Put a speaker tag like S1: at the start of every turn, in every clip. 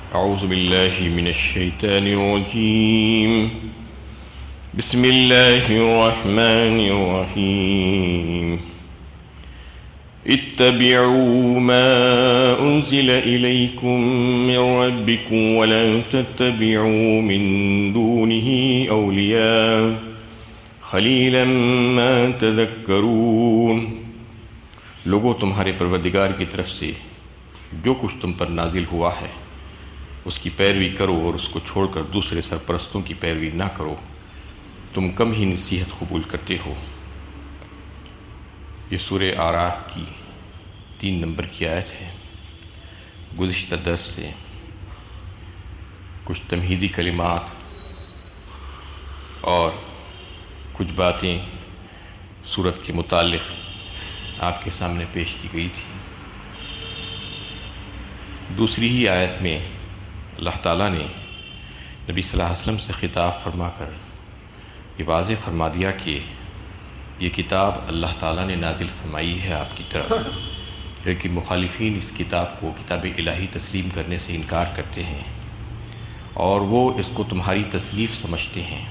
S1: أعوذ بالله من الشيطان الرجيم. بسم الله الرحمن الرحيم. اتبعوا ما أنزل إليكم من ربكم ولا تتبعوا من دونه أولياء قليلا ما تذكرون. لوگوں، تمہارے پروردگار کی طرف سے جو کچھ تم پر نازل ہوا ہے اس کی پیروی کرو اور اس کو چھوڑ کر دوسرے سرپرستوں کی پیروی نہ کرو. تم کم ہی نصیحت قبول کرتے ہو. یہ سورہ اعراف کی 3 نمبر کی آیت ہے. گزشتہ درس سے کچھ تمہیدی کلمات اور کچھ باتیں سورت کے متعلق آپ کے سامنے پیش کی گئی تھی. دوسری ہی آیت میں اللہ تعالیٰ نے نبی صلی اللہ علیہ وسلم سے خطاب فرما کر یہ واضح فرما دیا کہ یہ کتاب اللہ تعالیٰ نے نازل فرمائی ہے آپ کی طرف، لیکن مخالفین اس کتاب کو کتاب الہی تسلیم کرنے سے انکار کرتے ہیں اور وہ اس کو تمہاری تصنیف سمجھتے ہیں.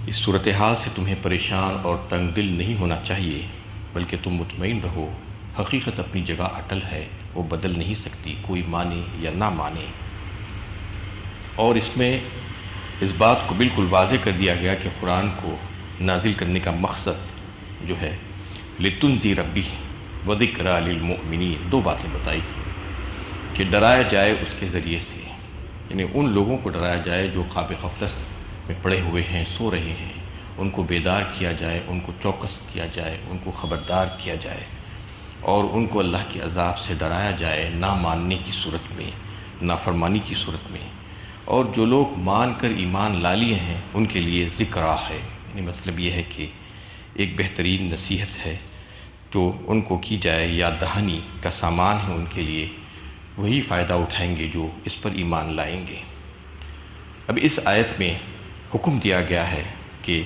S1: اس صورتحال سے تمہیں پریشان اور تنگ دل نہیں ہونا چاہیے، بلکہ تم مطمئن رہو. حقیقت اپنی جگہ اٹل ہے، وہ بدل نہیں سکتی، کوئی مانے یا نہ مانے. اور اس میں اس بات کو بالکل واضح کر دیا گیا کہ قرآن کو نازل کرنے کا مقصد جو ہے لِتُنذِرَ بِهِ وَذِكْرَى لِلْمُؤْمِنِينَ. 2 باتیں بتائی کہ ڈرایا جائے اس کے ذریعے سے، یعنی ان لوگوں کو ڈرایا جائے جو خواب غفلت میں پڑے ہوئے ہیں، سو رہے ہیں، ان کو بیدار کیا جائے، ان کو چوکس کیا جائے، ان کو خبردار کیا جائے اور ان کو اللہ کے عذاب سے ڈرایا جائے نہ ماننے کی صورت میں، نافرمانی کی صورت میں. اور جو لوگ مان کر ایمان لا لیے ہیں ان کے لیے ذکرہ ہے، یعنی مطلب یہ ہے کہ ایک بہترین نصیحت ہے جو ان کو کی جائے، یاد دہانی کا سامان ہے ان کے لیے. وہی فائدہ اٹھائیں گے جو اس پر ایمان لائیں گے. اب اس آیت میں حکم دیا گیا ہے کہ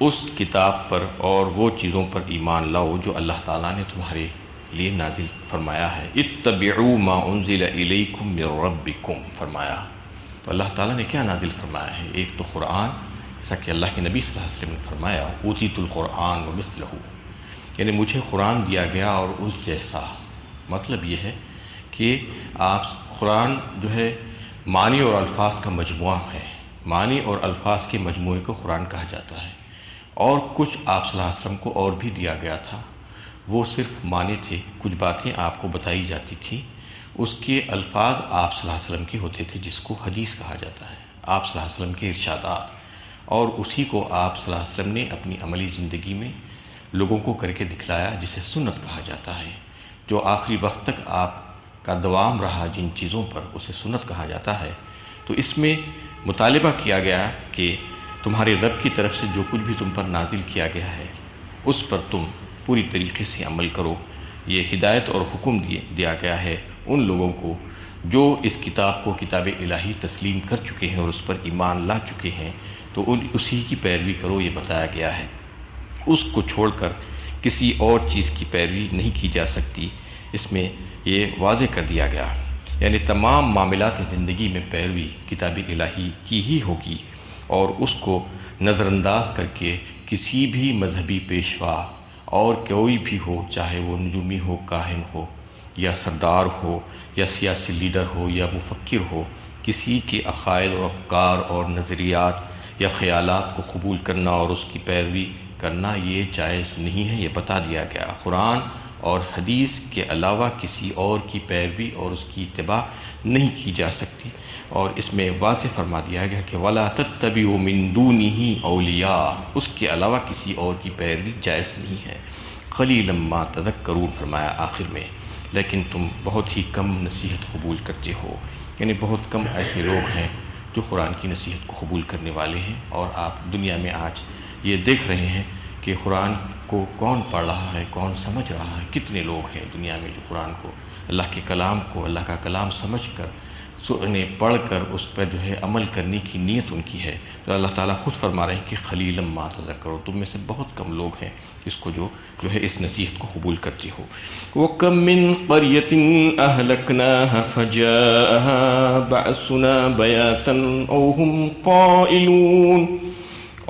S1: اس کتاب پر اور وہ چیزوں پر ایمان لاؤ جو اللہ تعالیٰ نے تمہارے لیے نازل فرمایا ہے. اتبعوا ما انزل الیکم من ربکم فرمایا. تو اللہ تعالیٰ نے کیا نازل فرمایا ہے؟ ایک تو قرآن، جیسا کہ اللہ کے نبی صلی اللہ علیہ وسلم نے فرمایا اوتیت القرآن ومثلہ، یعنی مجھے قرآن دیا گیا اور اس جیسا. مطلب یہ ہے کہ آپ قرآن جو ہے معنی اور الفاظ کا مجموعہ ہے. معنی اور الفاظ کے مجموعے کو قرآن کہا جاتا ہے. اور کچھ آپ صلی اللہ علیہ وسلم کو اور بھی دیا گیا تھا، وہ صرف معنی تھے. کچھ باتیں آپ کو بتائی جاتی تھیں، اس کے الفاظ آپ صلی اللہ علیہ وسلم کے ہوتے تھے جس کو حدیث کہا جاتا ہے، آپ صلی اللہ علیہ وسلم کے ارشادات. اور اسی کو آپ صلی اللہ علیہ وسلم نے اپنی عملی زندگی میں لوگوں کو کر کے دکھلایا، جسے سنت کہا جاتا ہے. جو آخری وقت تک آپ کا دوام رہا جن چیزوں پر، اسے سنت کہا جاتا ہے. تو اس میں مطالبہ کیا گیا کہ تمہارے رب کی طرف سے جو کچھ بھی تم پر نازل کیا گیا ہے اس پر تم پوری طریقے سے عمل کرو. یہ ہدایت اور حکم دیا گیا ہے ان لوگوں کو جو اس کتاب کو کتاب الہی تسلیم کر چکے ہیں اور اس پر ایمان لا چکے ہیں. تو اسی کی پیروی کرو، یہ بتایا گیا ہے. اس کو چھوڑ کر کسی اور چیز کی پیروی نہیں کی جا سکتی. اس میں یہ واضح کر دیا گیا، یعنی تمام معاملات زندگی میں پیروی کتاب الہی کی ہی ہوگی اور اس کو نظر انداز کر کے کسی بھی مذہبی پیشوا اور کوئی بھی ہو، چاہے وہ نجومی ہو، کاہن ہو یا سردار ہو یا سیاسی لیڈر ہو یا مفکر ہو، کسی کے عقائد اور افکار اور نظریات یا خیالات کو قبول کرنا اور اس کی پیروی کرنا یہ جائز نہیں ہے. یہ بتا دیا گیا. قرآن اور حدیث کے علاوہ کسی اور کی پیروی اور اس کی اتباع نہیں کی جا سکتی. اور اس میں واضح فرما دیا گیا کہ وَلَا تَتَّبِعُوا مِن دُونِهِ أَوْلِيَاءَ، اس کے علاوہ کسی اور کی پیروی جائز نہیں ہے. قَلِيلًا مَا تَذَكَّرُونَ فرمایا آخر میں، لیکن تم بہت ہی کم نصیحت قبول کرتے ہو. یعنی بہت کم ایسے لوگ ہیں جو قرآن کی نصیحت کو قبول کرنے والے ہیں. اور آپ دنیا میں آج یہ دیکھ رہے ہیں کہ قرآن کو کون پڑھ رہا ہے، کون سمجھ رہا ہے. کتنے لوگ ہیں دنیا میں جو قرآن کو، اللہ کے کلام کو، اللہ کا کلام سمجھ کر انہیں پڑھ کر اس پر جو ہے عمل کرنے کی نیت ان کی ہے، تو اللہ تعالیٰ خود فرما رہے ہیں کہ خلیلا ما تذکرون، تم میں سے بہت کم لوگ ہیں اس کو جو ہے اس نصیحت کو قبول کرتی ہو۔ وَكَم مِّن قَرْيَةٍ أَهْلَكْنَاهَا فَجَاءَهَا بَأْسُنَا بَيَاتًا أَوْ هُمْ قَائِلُونَ،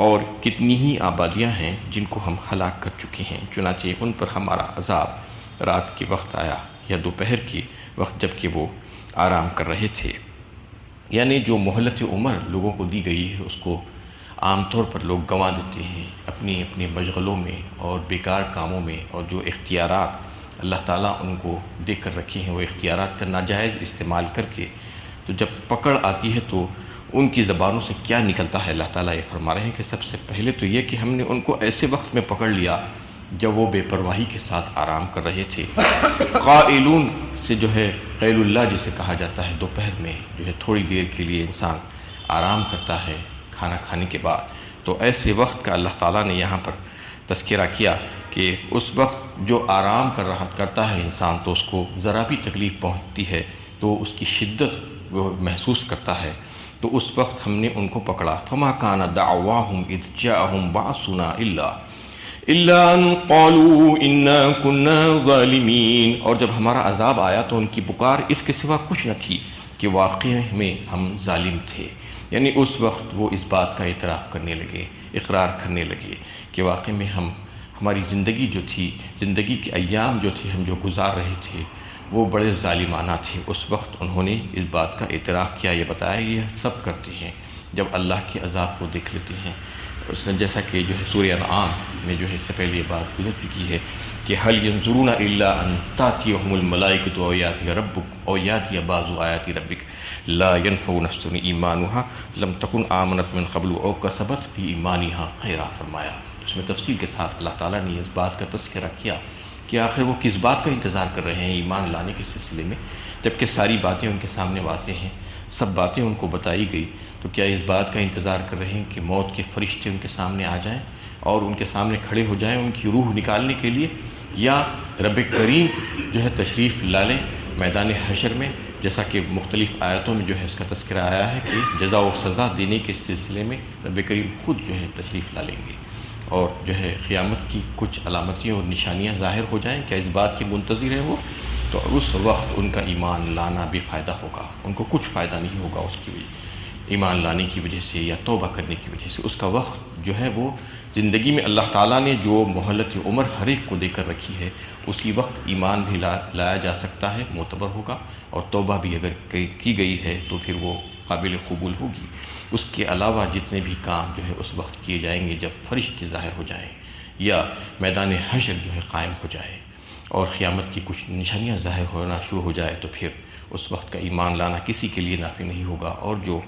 S1: اور کتنی ہی آبادیاں ہیں جن کو ہم ہلاک کر چکے ہیں، چنانچہ ان پر ہمارا عذاب رات کے وقت آیا یا دوپہر کے وقت جب کہ وہ آرام کر رہے تھے۔ یعنی جو مہلت عمر لوگوں کو دی گئی ہے اس کو عام طور پر لوگ گنوا دیتے ہیں اپنی اپنے مشغلوں میں اور بیکار کاموں میں، اور جو اختیارات اللہ تعالیٰ ان کو دے کر رکھے ہیں وہ اختیارات کا ناجائز استعمال کر کے، تو جب پکڑ آتی ہے تو ان کی زبانوں سے کیا نکلتا ہے، اللہ تعالیٰ یہ فرما رہے ہیں کہ سب سے پہلے تو یہ کہ ہم نے ان کو ایسے وقت میں پکڑ لیا جب وہ بے پرواہی کے ساتھ آرام کر رہے تھے۔ قائلون سے جو ہے قیل اللہ جسے کہا جاتا ہے، دوپہر میں جو ہے تھوڑی دیر کے لیے انسان آرام کرتا ہے کھانا کھانے کے بعد، تو ایسے وقت کا اللہ تعالیٰ نے یہاں پر تذکرہ کیا کہ اس وقت جو آرام کرتا ہے انسان تو اس کو ذرا بھی تکلیف پہنچتی ہے تو اس کی شدت وہ محسوس کرتا ہے، تو اس وقت ہم نے ان کو پکڑا۔ فما کان دعواہم اذ جاءہم باسنا الا ان قالوا انا كنا ظالمین، اور جب ہمارا عذاب آیا تو ان کی پکار اس کے سوا کچھ نہ تھی کہ واقعی میں ہم ظالم تھے۔ یعنی اس وقت وہ اس بات کا اعتراف کرنے لگے، اقرار کرنے لگے کہ واقعی میں ہماری زندگی جو تھی، زندگی کے ایام جو تھے ہم جو گزار رہے تھے وہ بڑے ظالمانہ تھے۔ اس وقت انہوں نے اس بات کا اعتراف کیا، یہ بتایا یہ سب کرتے ہیں جب اللہ کے عذاب کو دیکھ لیتے ہیں۔ جیسا کہ جو ہے سورہ انعام میں جو ہے اس سے پہلے یہ بات گزر چکی ہے کہ هل ينظرون الا ان تاتيهم الملائکۃ او یاتی ربک او یاتی بعض آیات ربک لا ينفع نفسا ایمانها لم تکن آمنت من قبل او کسبت فی ایمانها خیرا، فرمایا۔ اس میں تفصیل کے ساتھ اللہ تعالیٰ نے اس بات کا تذکرہ کیا کہ آخر وہ کس بات کا انتظار کر رہے ہیں ایمان لانے کے سلسلے میں، جبکہ ساری باتیں ان کے سامنے واضح ہیں، سب باتیں ان کو بتائی گئی، تو کیا اس بات کا انتظار کر رہے ہیں کہ موت کے فرشتے ان کے سامنے آ جائیں اور ان کے سامنے کھڑے ہو جائیں ان کی روح نکالنے کے لیے، یا رب کریم جو ہے تشریف لا لیں میدان حشر میں، جیسا کہ مختلف آیتوں میں جو ہے اس کا تذکرہ آیا ہے کہ جزا و سزا دینے کے سلسلے میں رب کریم خود جو ہے تشریف لا لیں گے، اور جو ہے قیامت کی کچھ علامتیں اور نشانیاں ظاہر ہو جائیں، کیا اس بات کے منتظر ہیں وہ، تو اس وقت ان کا ایمان لانا بے فائدہ ہوگا، ان کو کچھ فائدہ نہیں ہوگا اس کی ایمان لانے کی وجہ سے یا توبہ کرنے کی وجہ سے۔ اس کا وقت جو ہے وہ زندگی میں اللہ تعالیٰ نے جو مہلت عمر ہر ایک کو دے کر رکھی ہے اسی وقت ایمان بھی لایا جا سکتا ہے، معتبر ہوگا، اور توبہ بھی اگر کی گئی ہے تو پھر وہ قابل قبول ہوگی۔ اس کے علاوہ جتنے بھی کام جو ہے اس وقت کیے جائیں گے جب فرشتے ظاہر ہو جائیں یا میدان حشر جو ہے قائم ہو جائے اور قیامت کی کچھ نشانیاں ظاہر ہونا شروع ہو جائے، تو پھر اس وقت کا ایمان لانا کسی کے لیے نافع نہیں ہوگا، اور جو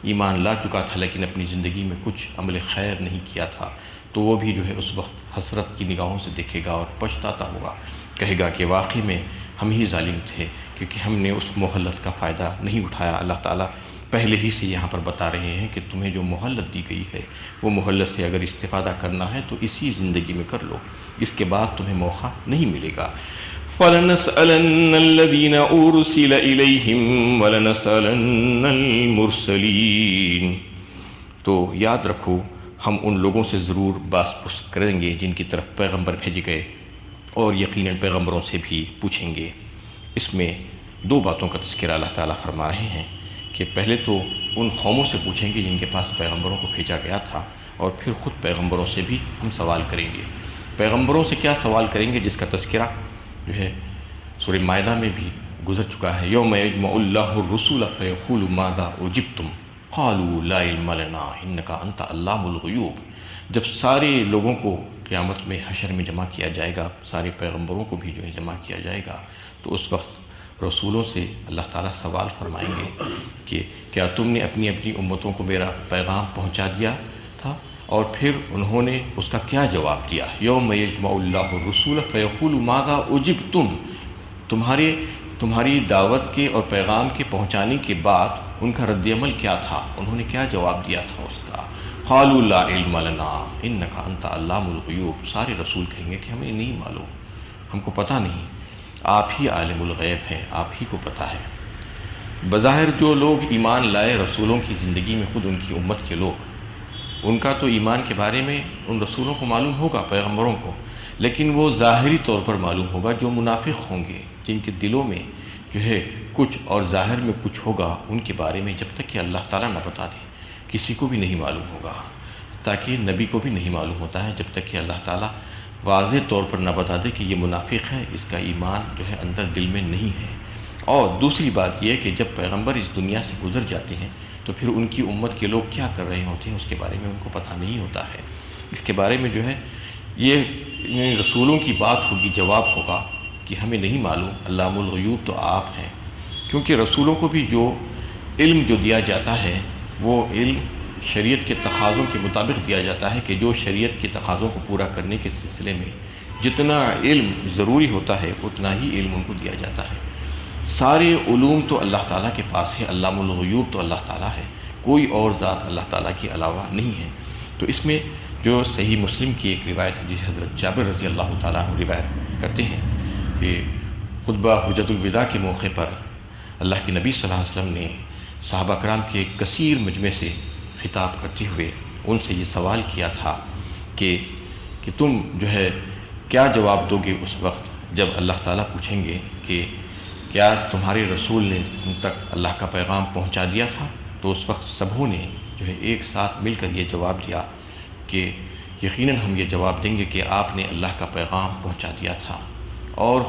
S1: ایمان لا چکا تھا لیکن اپنی زندگی میں کچھ عمل خیر نہیں کیا تھا تو وہ بھی جو ہے اس وقت حسرت کی نگاہوں سے دیکھے گا اور پچھتاتا ہوگا، کہے گا کہ واقعی میں ہم ہی ظالم تھے کیونکہ ہم نے اس مہلت کا فائدہ نہیں اٹھایا۔ اللہ تعالیٰ پہلے ہی سے یہاں پر بتا رہے ہیں کہ تمہیں جو مہلت دی گئی ہے وہ مہلت سے اگر استفادہ کرنا ہے تو اسی زندگی میں کر لو، اس کے بعد تمہیں موقع نہیں ملے گا۔ فَلَنَسْأَلَنَّ الَّذِينَ أُرْسِلَ إِلَيْهِمْ وَلَنَسْأَلَنَّ الْمُرْسَلِينَ، تو یاد رکھو ہم ان لوگوں سے ضرور باس پرس کریں گے جن کی طرف پیغمبر بھیجے گئے، اور یقیناً پیغمبروں سے بھی پوچھیں گے۔ اس میں دو باتوں کا تذکرہ اللہ تعالیٰ فرما رہے ہیں کہ پہلے تو ان قوموں سے پوچھیں گے جن کے پاس پیغمبروں کو بھیجا گیا تھا، اور پھر خود پیغمبروں سے بھی ہم سوال کریں گے۔ پیغمبروں سے کیا سوال کریں گے جس کا تذکرہ جو ہے سورہ مائدہ میں بھی گزر چکا ہے۔ یوم یجمع اللہ الرسول فیقول ماذا اجبتم قالوا لا علم لنا انک انت علام الغیوب، جب سارے لوگوں کو قیامت میں حشر میں جمع کیا جائے گا، سارے پیغمبروں کو بھی جو ہے جمع کیا جائے گا، تو اس وقت رسولوں سے اللہ تعالیٰ سوال فرمائیں گے کہ کیا تم نے اپنی اپنی امتوں کو میرا پیغام پہنچا دیا تھا، اور پھر انہوں نے اس کا کیا جواب دیا۔ یوم یجمع اللہ الرسول فیقول ماذا اجبتم، تمہاری دعوت کے اور پیغام کے پہنچانے کے بعد ان کا رد عمل کیا تھا، انہوں نے کیا جواب دیا تھا اس کا۔ قالوا لا علم لنا انک انت علام الغیوب، سارے رسول کہیں گے کہ ہمیں نہیں معلوم، ہم کو پتہ نہیں، آپ ہی عالم الغیب ہیں، آپ ہی کو پتہ ہے۔ بظاہر جو لوگ ایمان لائے رسولوں کی زندگی میں، خود ان کی امت کے لوگ، ان کا تو ایمان کے بارے میں ان رسولوں کو معلوم ہوگا، پیغمبروں کو، لیکن وہ ظاہری طور پر معلوم ہوگا۔ جو منافق ہوں گے، جن کے دلوں میں جو ہے کچھ اور ظاہر میں کچھ ہوگا، ان کے بارے میں جب تک کہ اللہ تعالیٰ نہ بتا دے کسی کو بھی نہیں معلوم ہوگا، تاکہ نبی کو بھی نہیں معلوم ہوتا ہے جب تک کہ اللہ تعالیٰ واضح طور پر نہ بتا دے کہ یہ منافق ہے، اس کا ایمان جو ہے اندر دل میں نہیں ہے۔ اور دوسری بات یہ کہ جب پیغمبر اس دنیا سے گزر جاتے ہیں تو پھر ان کی امت کے لوگ کیا کر رہے ہوتے ہیں اس کے بارے میں ان کو پتہ نہیں ہوتا ہے۔ اس کے بارے میں جو ہے یہ رسولوں کی بات ہوگی، جواب ہوگا کہ ہمیں نہیں معلوم، علام الغیوب تو آپ ہیں، کیونکہ رسولوں کو بھی جو علم جو دیا جاتا ہے وہ علم شریعت کے تقاضوں کے مطابق دیا جاتا ہے، کہ جو شریعت کے تقاضوں کو پورا کرنے کے سلسلے میں جتنا علم ضروری ہوتا ہے اتنا ہی علم ان کو دیا جاتا ہے۔ سارے علوم تو اللہ تعالیٰ کے پاس ہے، علام الغیوب تو اللہ تعالیٰ ہے، کوئی اور ذات اللہ تعالیٰ کے علاوہ نہیں ہے۔ تو اس میں جو صحیح مسلم کی ایک روایت ہے جس حضرت جابر رضی اللہ تعالیٰ عنہ روایت کرتے ہیں کہ خطبہ حجۃ الوداع کے موقع پر اللہ کے نبی صلی اللہ علیہ وسلم نے صحابہ کرام کے ایک کثیر مجمع سے خطاب کرتے ہوئے ان سے یہ سوال کیا تھا کہ تم جو ہے کیا جواب دو گے اس وقت جب اللہ تعالیٰ پوچھیں گے کہ کیا تمہارے رسول نے ان تک اللہ کا پیغام پہنچا دیا تھا؟ تو اس وقت سبھوں نے جو ہے ایک ساتھ مل کر یہ جواب دیا کہ یقیناً ہم یہ جواب دیں گے کہ آپ نے اللہ کا پیغام پہنچا دیا تھا، اور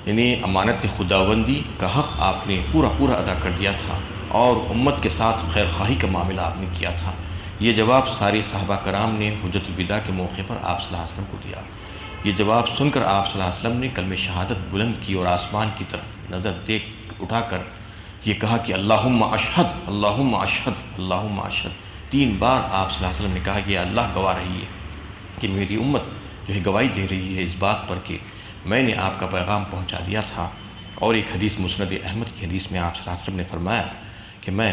S1: یعنی امانت خداوندی کا حق آپ نے پورا ادا کر دیا تھا، اور امت کے ساتھ خیر خواہی کا معاملہ آپ نے کیا تھا۔ یہ جواب سارے صحابہ کرام نے حجۃ الوداع کے موقع پر آپ صلی اللہ علیہ وسلم کو دیا۔ یہ جواب سن کر آپ صلی اللہ علیہ وسلم نے کلمہ شہادت بلند کی اور آسمان کی طرف نظر اٹھا کر یہ کہا کہ اللہم اشہد، اللہم اشہد، اللہم اشہد۔ 3 بار آپ صلی اللہ علیہ وسلم نے کہا کہ اللہ گواہ رہی ہے کہ میری امت جو ہے گواہی دے رہی ہے اس بات پر کہ میں نے آپ کا پیغام پہنچا دیا تھا۔ اور ایک حدیث مسند احمد کی حدیث میں آپ صلی اللہ علیہ وسلم نے فرمایا کہ میں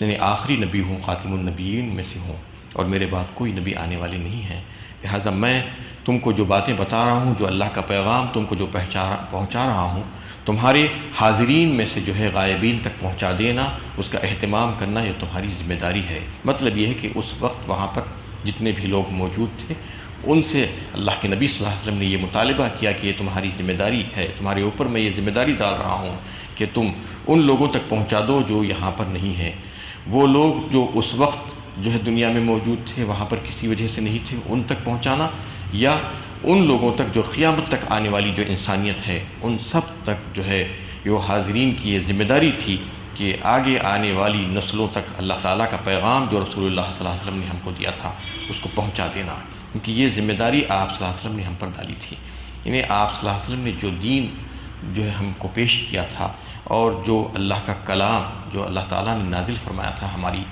S1: یعنی آخری نبی ہوں، خاتم النبیین میں سے ہوں، اور میرے بعد کوئی نبی آنے والے نہیں ہیں، لہٰذا میں تم کو جو باتیں بتا رہا ہوں، جو اللہ کا پیغام تم کو جو پہنچا رہا ہوں، تمہارے حاضرین میں سے جو ہے غائبین تک پہنچا دینا، اس کا اہتمام کرنا یہ تمہاری ذمہ داری ہے۔ مطلب یہ ہے کہ اس وقت وہاں پر جتنے بھی لوگ موجود تھے ان سے اللہ کے نبی صلی اللہ علیہ وسلم نے یہ مطالبہ کیا کہ یہ تمہاری ذمہ داری ہے، تمہارے اوپر میں یہ ذمہ داری ڈال رہا ہوں کہ تم ان لوگوں تک پہنچا دو جو یہاں پر نہیں ہیں۔ وہ لوگ جو اس وقت جو ہے دنیا میں موجود تھے، وہاں پر کسی وجہ سے نہیں تھے، ان تک پہنچانا، یا ان لوگوں تک جو قیامت تک آنے والی جو انسانیت ہے ان سب تک جو ہے یہ حاضرین کی یہ ذمہ داری تھی کہ آگے آنے والی نسلوں تک اللہ تعالیٰ کا پیغام جو رسول اللہ صلی اللہ علیہ وسلم نے ہم کو دیا تھا اس کو پہنچا دینا، کیونکہ یہ ذمہ داری آپ صلی اللہ علیہ وسلم نے ہم پر ڈالی تھی۔ یعنی آپ صلی اللہ علیہ وسلم نے جو دین جو ہے ہم کو پیش کیا تھا، اور جو اللہ کا کلام جو اللہ تعالیٰ نے نازل فرمایا تھا ہماری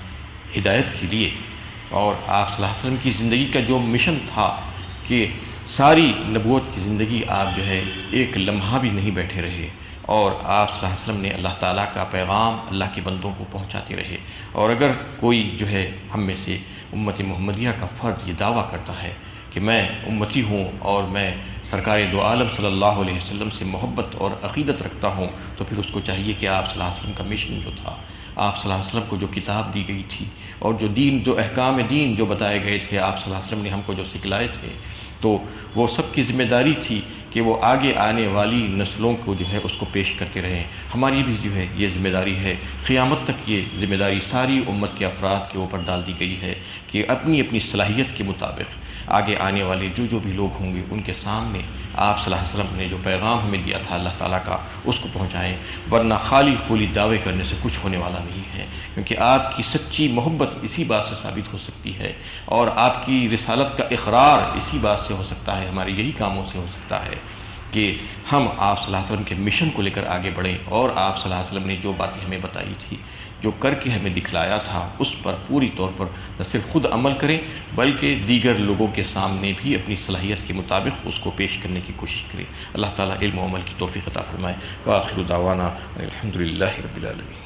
S1: ہدایت کے لیے، اور آپ صلی اللہ علیہ وسلم کی زندگی کا جو مشن تھا کہ ساری نبوت کی زندگی آپ جو ہے ایک لمحہ بھی نہیں بیٹھے رہے، اور آپ صلی اللہ علیہ وسلم نے اللہ تعالیٰ کا پیغام اللہ کے بندوں کو پہنچاتے رہے۔ اور اگر کوئی جو ہے ہم میں سے امت محمدیہ کا فرد یہ دعویٰ کرتا ہے کہ میں امتی ہوں اور میں سرکار دو عالم صلی اللہ علیہ وسلم سے محبت اور عقیدت رکھتا ہوں، تو پھر اس کو چاہیے کہ آپ صلی اللہ علیہ وسلم کا مشن جو تھا، آپ صلی اللہ علیہ وسلم کو جو کتاب دی گئی تھی اور جو دین، جو احکام دین جو بتائے گئے تھے، آپ صلی اللہ علیہ وسلم نے ہم کو جو سکھلائے تھے، تو وہ سب کی ذمہ داری تھی کہ وہ آگے آنے والی نسلوں کو جو ہے اس کو پیش کرتے رہیں۔ ہماری بھی جو ہے یہ ذمہ داری ہے، قیامت تک یہ ذمہ داری ساری امت کے افراد کے اوپر ڈال دی گئی ہے کہ اپنی اپنی صلاحیت کے مطابق آگے آنے والے جو بھی لوگ ہوں گے ان کے سامنے آپ صلی اللہ علیہ وسلم نے جو پیغام ہمیں دیا تھا اللہ تعالیٰ کا اس کو پہنچائیں، ورنہ خالی خالی دعوے کرنے سے کچھ ہونے والا نہیں ہے، کیونکہ آپ کی سچی محبت اسی بات سے ثابت ہو سکتی ہے، اور آپ کی رسالت کا اقرار اسی بات سے ہو سکتا ہے، ہمارے یہی کاموں سے ہو سکتا ہے کہ ہم آپ صلی اللہ علیہ وسلم کے مشن کو لے کر آگے بڑھیں، اور آپ صلی اللہ علیہ وسلم نے جو باتیں ہمیں بتائی تھی، جو کر کے ہمیں دکھلایا تھا، اس پر پوری طور پر نہ صرف خود عمل کریں بلکہ دیگر لوگوں کے سامنے بھی اپنی صلاحیت کے مطابق اس کو پیش کرنے کی کوشش کریں۔ اللہ تعالیٰ علم و عمل کی توفیق عطا فرمائے۔ وآخر دعوانا الحمدللہ رب العالمین۔